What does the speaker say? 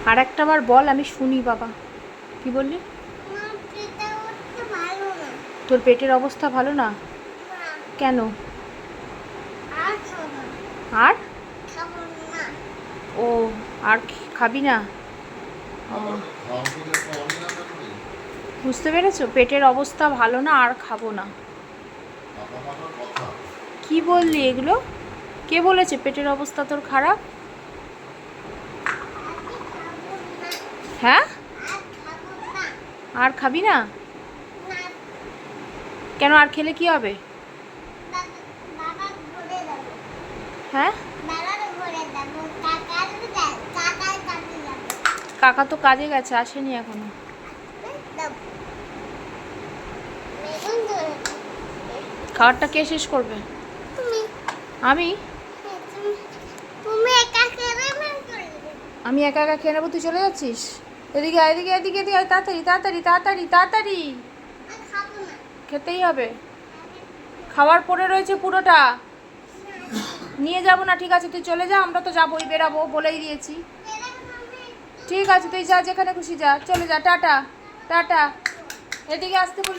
আর একটা বার বল, আমি শুনি বাবা। কি বললি? তোর পেটের অবস্থা ভালো না? কেন? আর ও, আর খাবি না? বুঝতে পেরেছো? পেটের অবস্থা ভালো না, আর খাবো না। কি বললি এগুলো? কে বলেছে পেটের অবস্থা তোর খারাপ? হ্যাঁ, আর খাবি না? কেন? আর খেলে কি হবে? হ্যাঁ, কাকা তো কাজে গেছে, আসেনি এখনো। খাবারটা কে শেষ করবে? আমি আমি একা একা খেয়ে নেবো, তুই চলে যাচ্ছিস? এদিকে আয়, এদিকে এদিকে এদিকে আয়, তাড়াতাড়ি তাড়াতাড়ি তাড়াতাড়ি তাড়াতাড়ি। খেতেই হবে। খাওয়ার পরে রয়েছে পুরোটা। নিয়ে যাব না, ঠিক আছে তুই চলে যা, আমরা তো যাবোই, বেরাবো বলেই দিয়েছি। ঠিক আছে তুই যা, যেখানে খুশি যা, চলে যা, টাটা টাটা। এদিকে আসতে বলি।